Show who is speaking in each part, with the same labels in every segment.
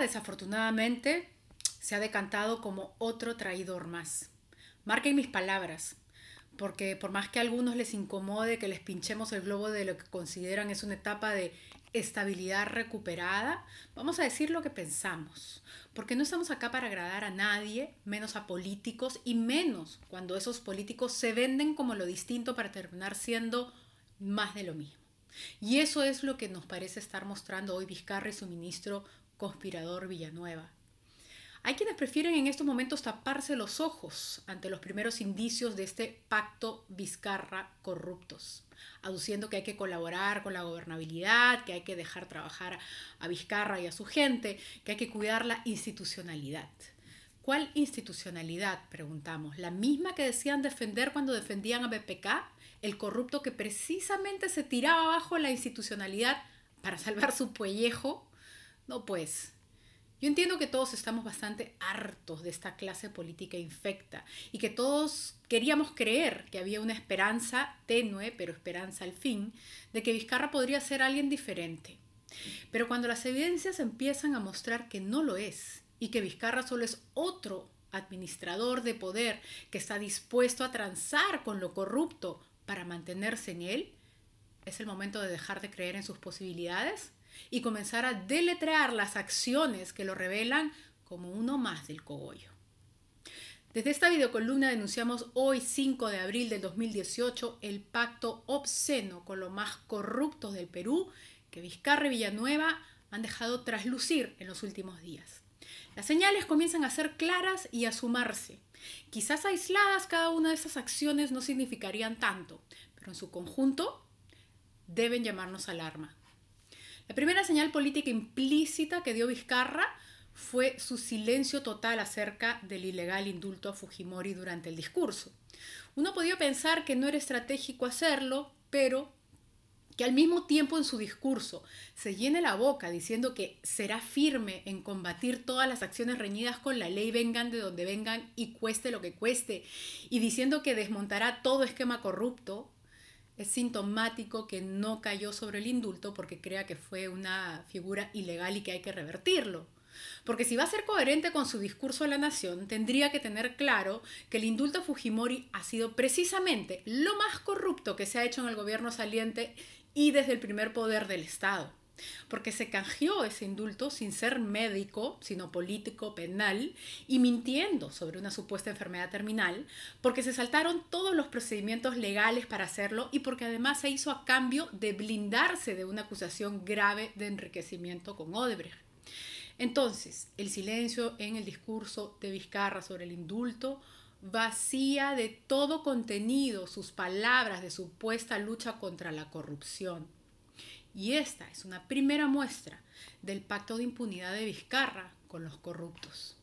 Speaker 1: desafortunadamente, se ha decantado como otro traidor más. Marquen mis palabras, porque por más que a algunos les incomode que les pinchemos el globo de lo que consideran es una etapa de estabilidad recuperada, vamos a decir lo que pensamos, porque no estamos acá para agradar a nadie, menos a políticos y menos cuando esos políticos se venden como lo distinto para terminar siendo más de lo mismo. Y eso es lo que nos parece estar mostrando hoy Vizcarra y su ministro conspirador Villanueva. Hay quienes prefieren en estos momentos taparse los ojos ante los primeros indicios de este pacto Vizcarra corruptos, aduciendo que hay que colaborar con la gobernabilidad, que hay que dejar trabajar a Vizcarra y a su gente, que hay que cuidar la institucionalidad. ¿Cuál institucionalidad? Preguntamos. ¿La misma que decían defender cuando defendían a BPK? ¿El corrupto que precisamente se tiraba abajo la institucionalidad para salvar su pellejo? No, pues. Yo entiendo que todos estamos bastante hartos de esta clase política infecta y que todos queríamos creer que había una esperanza tenue, pero esperanza al fin, de que Vizcarra podría ser alguien diferente. Pero cuando las evidencias empiezan a mostrar que no lo es y que Vizcarra solo es otro administrador de poder que está dispuesto a transar con lo corrupto para mantenerse en él, es el momento de dejar de creer en sus posibilidades y comenzar a deletrear las acciones que lo revelan como uno más del cogollo. Desde esta videocolumna denunciamos hoy, 5 de abril del 2018, el pacto obsceno con los más corruptos del Perú que Vizcarra y Villanueva han dejado traslucir en los últimos días. Las señales comienzan a ser claras y a sumarse. Quizás aisladas cada una de esas acciones no significarían tanto, pero en su conjunto deben llamarnos alarma. La primera señal política implícita que dio Vizcarra fue su silencio total acerca del ilegal indulto a Fujimori durante el discurso. Uno podía pensar que no era estratégico hacerlo, pero que al mismo tiempo en su discurso se llene la boca diciendo que será firme en combatir todas las acciones reñidas con la ley, vengan de donde vengan y cueste lo que cueste, y diciendo que desmontará todo esquema corrupto, es sintomático que no cayó sobre el indulto porque crea que fue una figura ilegal y que hay que revertirlo. Porque si va a ser coherente con su discurso a la nación, tendría que tener claro que el indulto a Fujimori ha sido precisamente lo más corrupto que se ha hecho en el gobierno saliente y desde el primer poder del Estado. Porque se canjeó ese indulto sin ser médico, sino político, penal, y mintiendo sobre una supuesta enfermedad terminal, porque se saltaron todos los procedimientos legales para hacerlo y porque además se hizo a cambio de blindarse de una acusación grave de enriquecimiento con Odebrecht. Entonces, el silencio en el discurso de Vizcarra sobre el indulto vacía de todo contenido sus palabras de supuesta lucha contra la corrupción. Y esta es una primera muestra del pacto de impunidad de Vizcarra con los corruptos.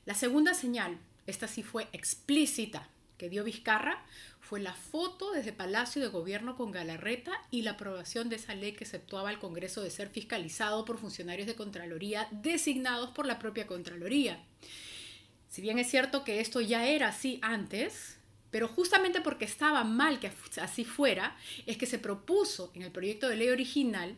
Speaker 1: La segunda señal, esta sí fue explícita, que dio Vizcarra, fue la foto desde Palacio de Gobierno con Galarreta y la aprobación de esa ley que exceptuaba al Congreso de ser fiscalizado por funcionarios de Contraloría designados por la propia Contraloría. Si bien es cierto que esto ya era así antes, pero justamente porque estaba mal que así fuera, es que se propuso en el proyecto de ley original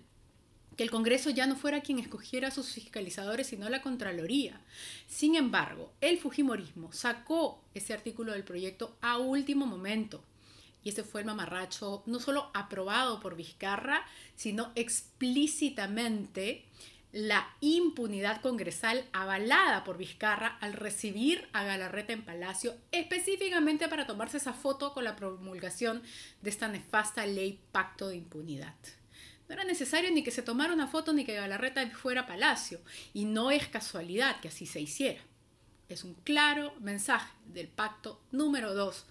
Speaker 1: que el Congreso ya no fuera quien escogiera a sus fiscalizadores, sino la Contraloría. Sin embargo, el fujimorismo sacó ese artículo del proyecto a último momento. Y ese fue el mamarracho no solo aprobado por Vizcarra, sino explícitamente la impunidad congresal avalada por Vizcarra al recibir a Galarreta en Palacio, específicamente para tomarse esa foto con la promulgación de esta nefasta ley Pacto de Impunidad. No era necesario ni que se tomara una foto ni que Galarreta fuera a Palacio, y no es casualidad que así se hiciera. Es un claro mensaje del pacto número 2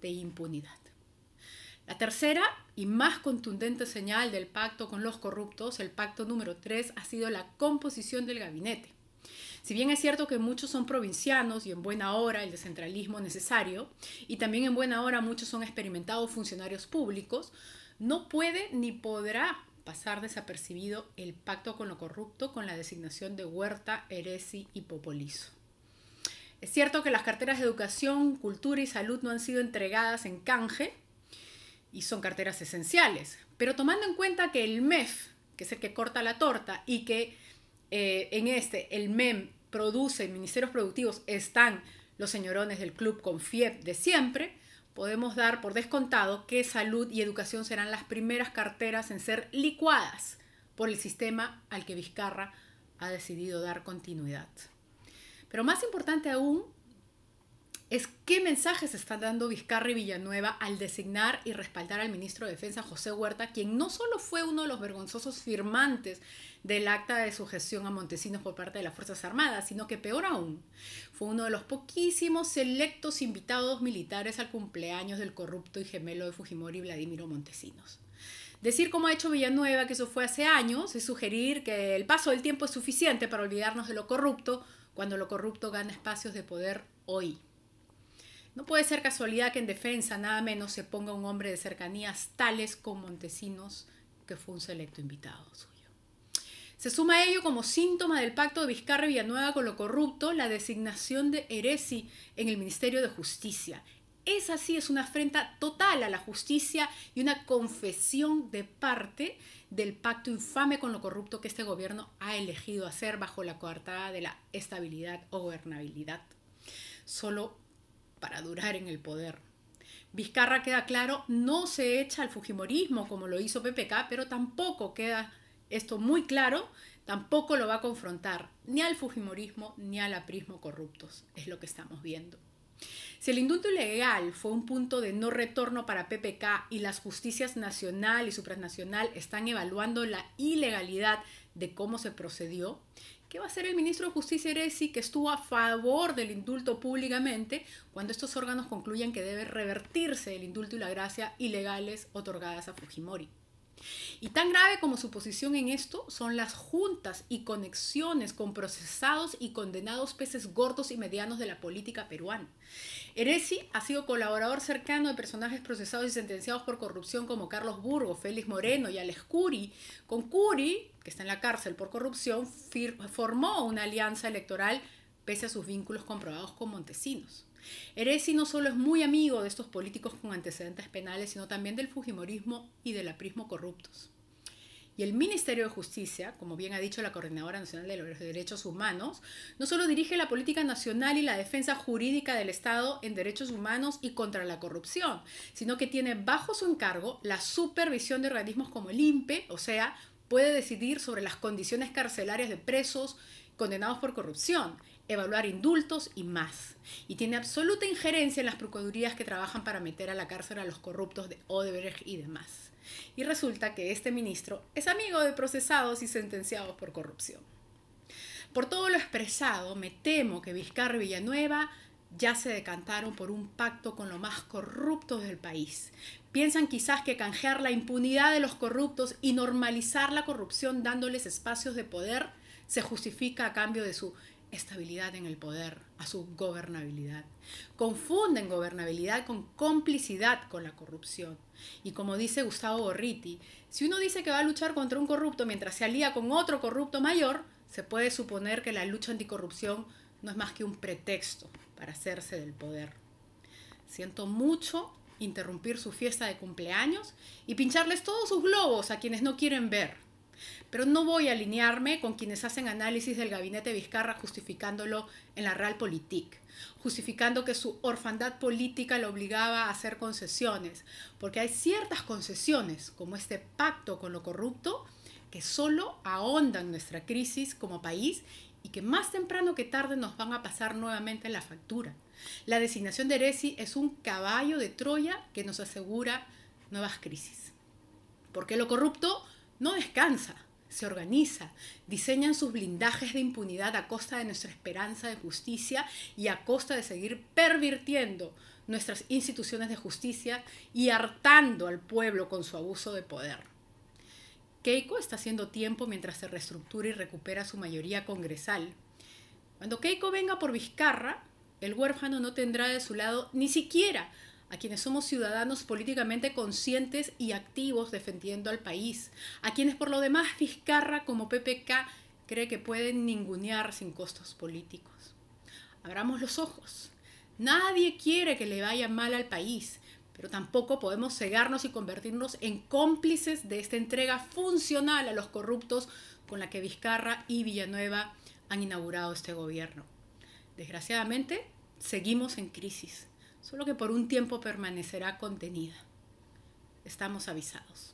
Speaker 1: de impunidad. La tercera y más contundente señal del pacto con los corruptos, el pacto número 3, ha sido la composición del gabinete. Si bien es cierto que muchos son provincianos y en buena hora el descentralismo necesario, y también en buena hora muchos son experimentados funcionarios públicos, no puede ni podrá pasar desapercibido el pacto con lo corrupto con la designación de Huerta, Eresi y Popolizo. Es cierto que las carteras de educación, cultura y salud no han sido entregadas en canje, y son carteras esenciales, pero tomando en cuenta que el MEF, que es el que corta la torta y que el MEM produce ministerios productivos, están los señorones del Club Confiep de siempre, podemos dar por descontado que salud y educación serán las primeras carteras en ser licuadas por el sistema al que Vizcarra ha decidido dar continuidad. Pero más importante aún es qué mensajes están dando Vizcarra y Villanueva al designar y respaldar al ministro de Defensa José Huerta, quien no solo fue uno de los vergonzosos firmantes del acta de sujeción a Montesinos por parte de las Fuerzas Armadas, sino que peor aún, fue uno de los poquísimos selectos invitados militares al cumpleaños del corrupto y gemelo de Fujimori, Vladimiro Montesinos. Decir, como ha hecho Villanueva, que eso fue hace años, es sugerir que el paso del tiempo es suficiente para olvidarnos de lo corrupto, cuando lo corrupto gana espacios de poder hoy. No puede ser casualidad que en defensa nada menos se ponga un hombre de cercanías tales como Montesinos, que fue un selecto invitado suyo. Se suma a ello como síntoma del pacto de Vizcarra y Villanueva con lo corrupto la designación de Heresi en el Ministerio de Justicia. Esa sí es una afrenta total a la justicia y una confesión de parte del pacto infame con lo corrupto que este gobierno ha elegido hacer bajo la coartada de la estabilidad o gobernabilidad, solo para durar en el poder. Vizcarra, queda claro, no se echa al fujimorismo como lo hizo PPK, pero tampoco queda esto muy claro, tampoco lo va a confrontar ni al fujimorismo ni al aprismo corruptos, es lo que estamos viendo. Si el indulto ilegal fue un punto de no retorno para PPK y las justicias nacional y supranacional están evaluando la ilegalidad de cómo se procedió, ¿qué va a hacer el ministro de Justicia Heresi, que estuvo a favor del indulto públicamente, cuando estos órganos concluyan que debe revertirse el indulto y la gracia ilegales otorgadas a Fujimori? Y tan grave como su posición en esto son las juntas y conexiones con procesados y condenados peces gordos y medianos de la política peruana. Heresi ha sido colaborador cercano de personajes procesados y sentenciados por corrupción como Carlos Burgos, Félix Moreno y Alex Curi. Con Curi, que está en la cárcel por corrupción, formó una alianza electoral pese a sus vínculos comprobados con Montesinos. Heresi no solo es muy amigo de estos políticos con antecedentes penales, sino también del fujimorismo y del aprismo corruptos. Y el Ministerio de Justicia, como bien ha dicho la Coordinadora Nacional de los Derechos Humanos, no solo dirige la política nacional y la defensa jurídica del Estado en derechos humanos y contra la corrupción, sino que tiene bajo su encargo la supervisión de organismos como el INPE, o sea, puede decidir sobre las condiciones carcelarias de presos condenados por corrupción, evaluar indultos y más. Y tiene absoluta injerencia en las procuradurías que trabajan para meter a la cárcel a los corruptos de Odebrecht y demás. Y resulta que este ministro es amigo de procesados y sentenciados por corrupción. Por todo lo expresado, me temo que Vizcarra y Villanueva ya se decantaron por un pacto con los más corruptos del país. Piensan quizás que canjear la impunidad de los corruptos y normalizar la corrupción dándoles espacios de poder se justifica a cambio de su estabilidad en el poder, a su gobernabilidad. Confunden gobernabilidad con complicidad con la corrupción. Y como dice Gustavo Gorriti, si uno dice que va a luchar contra un corrupto mientras se alía con otro corrupto mayor, se puede suponer que la lucha anticorrupción no es más que un pretexto para hacerse del poder. Siento mucho interrumpir su fiesta de cumpleaños y pincharles todos sus globos a quienes no quieren ver. Pero no voy a alinearme con quienes hacen análisis del gabinete Vizcarra justificándolo en la Realpolitik, justificando que su orfandad política lo obligaba a hacer concesiones, porque hay ciertas concesiones, como este pacto con lo corrupto, que solo ahondan nuestra crisis como país y que más temprano que tarde nos van a pasar nuevamente la factura. La designación de Heresi es un caballo de Troya que nos asegura nuevas crisis. Porque lo corrupto no descansa, se organiza, diseñan sus blindajes de impunidad a costa de nuestra esperanza de justicia y a costa de seguir pervirtiendo nuestras instituciones de justicia y hartando al pueblo con su abuso de poder. Keiko está haciendo tiempo mientras se reestructura y recupera su mayoría congresal. Cuando Keiko venga por Vizcarra, el huérfano no tendrá de su lado ni siquiera a quienes somos ciudadanos políticamente conscientes y activos defendiendo al país, a quienes por lo demás Vizcarra como PPK cree que pueden ningunear sin costos políticos. Abramos los ojos. Nadie quiere que le vaya mal al país, pero tampoco podemos cegarnos y convertirnos en cómplices de esta entrega funcional a los corruptos con la que Vizcarra y Villanueva han inaugurado este gobierno. Desgraciadamente, seguimos en crisis, solo que por un tiempo permanecerá contenida. Estamos avisados.